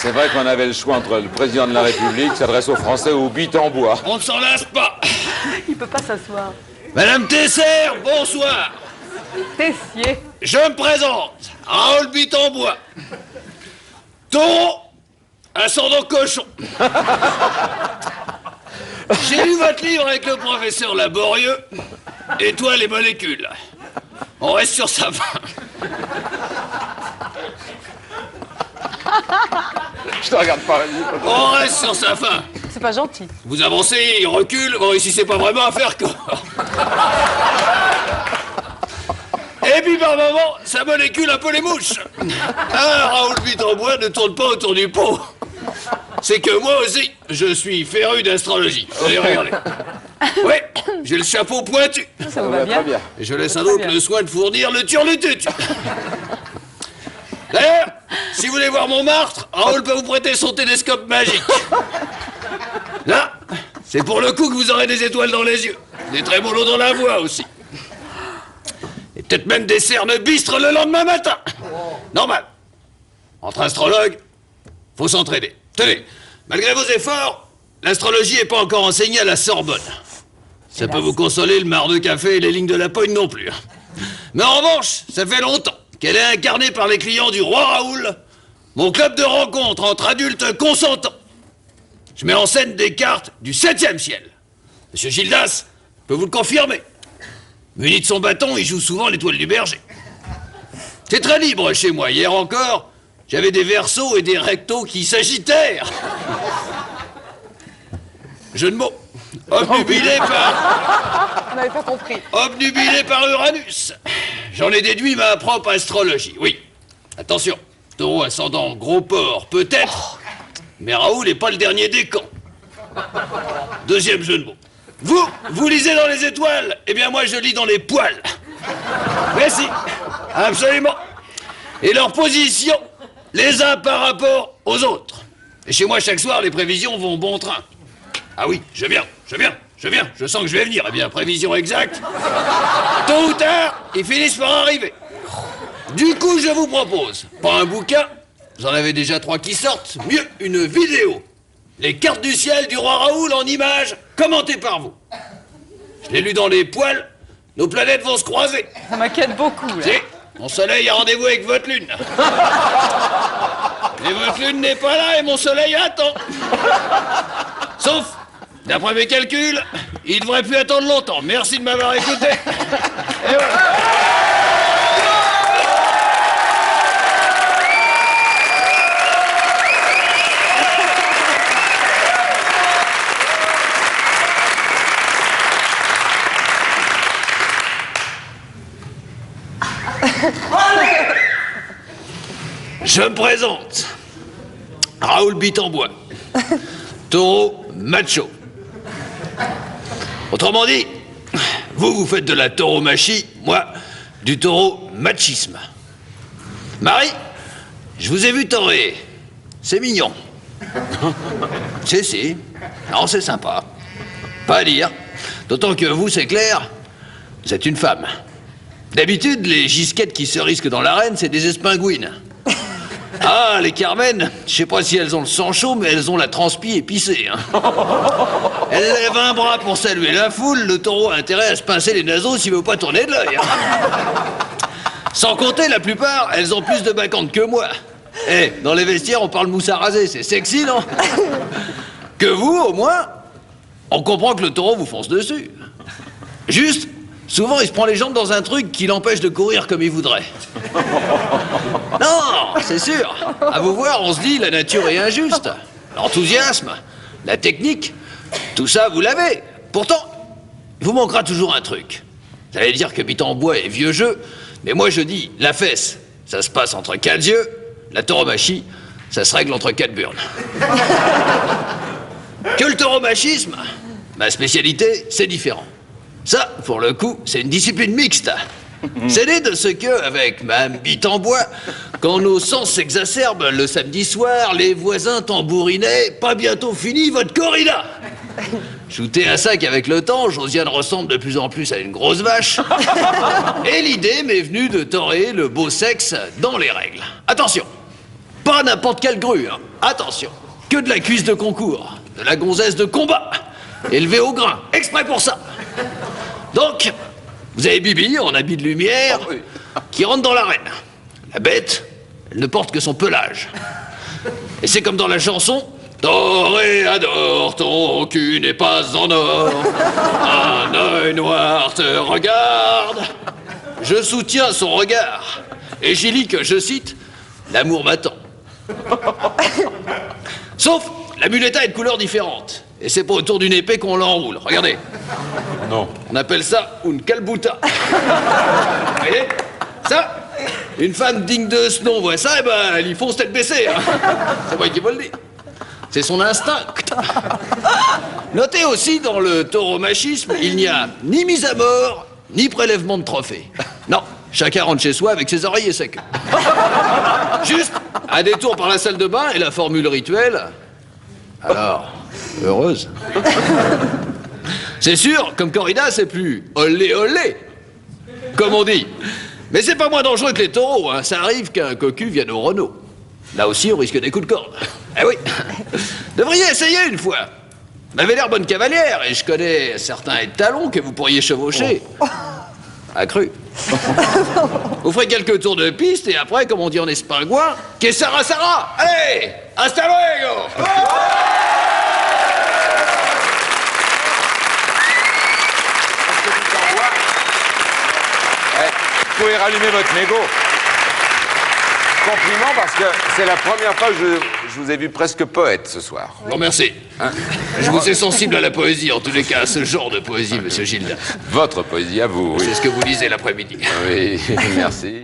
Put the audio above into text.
C'est vrai qu'on avait le choix entre le président de la République, s'adresse aux Français, ou bite en bois. On ne s'en lasse pas. Il peut pas s'asseoir. Madame Tesser, bonsoir. Tessier. Je me présente, Raoul Bitembois. Taureau, ascendant cochon. J'ai lu votre livre avec le professeur Laborieux, Étoiles et molécules. On reste sur sa fin. Je te regarde pas. On reste sur sa fin. C'est pas gentil. Vous avancez, il recule, bon ici c'est pas vraiment à faire corps. Et puis par moment, ça molécule un peu les mouches. Ah, Raoul Bitembois ne tourne pas autour du pot. C'est que moi aussi, je suis féru d'astrologie. Allez, regardez. Oui, j'ai le chapeau pointu. Ça vous va bien. Et je laisse à d'autres le soin de fournir le turlutut. D'ailleurs, si vous voulez voir mon martre, Raoul peut vous prêter son télescope magique. Là, c'est pour le coup que vous aurez des étoiles dans les yeux. Des trémolos dans la voix aussi. Et peut-être même des cernes bistres le lendemain matin. Normal. Entre astrologues, faut s'entraider. Tenez, malgré vos efforts, l'astrologie n'est pas encore enseignée à la Sorbonne. Ça peut vous consoler, le marc de café et les lignes de la pogne non plus. Mais en revanche, ça fait longtemps qu'elle est incarnée par les clients du roi Raoul, mon club de rencontre entre adultes consentants. Je mets en scène des cartes du 7e ciel. Monsieur Gildas peut vous le confirmer. Muni de son bâton, il joue souvent l'étoile du berger. C'est très libre chez moi. Hier encore, j'avais des versos et des rectos qui s'agitèrent. Jeu de mots. Obnubilé par... On n'avait pas compris. Obnubilé par Uranus. J'en ai déduit ma propre astrologie, oui. Attention, taureau ascendant gros porc, peut-être, mais Raoul n'est pas le dernier des camps. Deuxième jeu de mots. Vous lisez dans les étoiles, eh bien moi je lis dans les poils. Mais si, absolument. Et leur position, les uns par rapport aux autres. Et chez moi, chaque soir, les prévisions vont bon train. Ah oui, je viens. Je sens que je vais venir. Eh bien, prévision exacte. Tôt ou tard, ils finissent par arriver. Du coup, je vous propose, pas un bouquin, vous en avez déjà 3 qui sortent, mieux une vidéo. Les cartes du ciel du roi Raoul en images, commentées par vous. Je l'ai lu dans les poils, nos planètes vont se croiser. Ça m'inquiète beaucoup, là. Si, mon soleil a rendez-vous avec votre lune. Et votre lune n'est pas là et mon soleil attend. Sauf, d'après mes calculs, il devrait plus attendre longtemps. Merci de m'avoir écouté. Et voilà. Je me présente. Raoul Bitembois. Taureau macho. Autrement dit, vous faites de la tauromachie, moi, du taureau machisme. Marie, je vous ai vu taurer. C'est mignon. Si. Non, c'est sympa. Pas à dire. D'autant que vous, c'est clair, vous êtes une femme. D'habitude, les gisquettes qui se risquent dans l'arène, c'est des espingouines. Ah, les Carmen, je sais pas si elles ont le sang chaud, mais elles ont la transpi épicée. Hein. Elles lèvent un bras pour saluer la foule, le taureau a intérêt à se pincer les naseaux s'il veut pas tourner de l'œil. Hein. Sans compter, la plupart, elles ont plus de bacchantes que moi. Eh, dans les vestiaires, on parle mousse à raser, c'est sexy, non? Que vous, au moins, on comprend que le taureau vous fonce dessus. Juste, souvent, il se prend les jambes dans un truc qui l'empêche de courir comme il voudrait. Non, c'est sûr. À vous voir, on se dit, la nature est injuste. L'enthousiasme, la technique, tout ça, vous l'avez. Pourtant, il vous manquera toujours un truc. Vous allez dire que Bitembois est vieux jeu, mais moi je dis, la fesse, ça se passe entre 4 yeux, la tauromachie, ça se règle entre 4 burnes. Que le tauromachisme, ma spécialité, c'est différent. Ça, pour le coup, c'est une discipline mixte. C'est né de ce que, avec Mme Bitembois, quand nos sens s'exacerbent le samedi soir, les voisins tambourinaient « Pas bientôt fini votre corrida !» Shooté à ça qu'avec le temps, Josiane ressemble de plus en plus à une grosse vache. Et l'idée m'est venue de torer le beau sexe dans les règles. Attention, Pas n'importe quelle grue, hein. Attention, que de la cuisse de concours, de la gonzesse de combat, élevée au grain, exprès pour ça. Donc, vous avez Bibi, en habit de lumière, qui rentre dans l'arène. La bête, elle ne porte que son pelage. Et c'est comme dans la chanson... Toréador, ton cul n'est pas en or. Un œil noir te regarde. Je soutiens son regard. Et j'y lis que, je cite, l'amour m'attend. Sauf, la muleta est de couleur différente. Et c'est pas autour d'une épée qu'on l'enroule. Regardez. Non. On appelle ça une calbuta. Vous voyez? Ça, une femme digne de ce nom voit ça, et ben, elle y fonce tête baissée. Hein. C'est moi qui vous le dis. C'est son instinct. Notez aussi, dans le tauromachisme, il n'y a ni mise à mort, ni prélèvement de trophée. Non, chacun rentre chez soi avec ses oreilles et sa queue. Juste un détour par la salle de bain et la formule rituelle. Alors, heureuse. C'est sûr, comme corrida, c'est plus olé olé, comme on dit. Mais c'est pas moins dangereux que les taureaux, hein. Ça arrive qu'un cocu vienne au Renault. Là aussi, on risque des coups de corde. Eh oui. Devriez essayer une fois. Vous m'avez l'air bonne cavalière et je connais certains étalons que vous pourriez chevaucher. Accru. Vous ferez quelques tours de piste et après, comme on dit en espingouin, que Sara Sara. Allez, hasta luego. Vous pouvez rallumer votre mégot. Compliment parce que c'est la première fois que je vous ai vu presque poète ce soir. Bon, merci. Hein, je vous ai sensible à la poésie, en tous les cas, à ce genre de poésie, monsieur Gilda. Votre poésie à vous, oui. C'est ce que vous lisez l'après-midi. Oui, merci.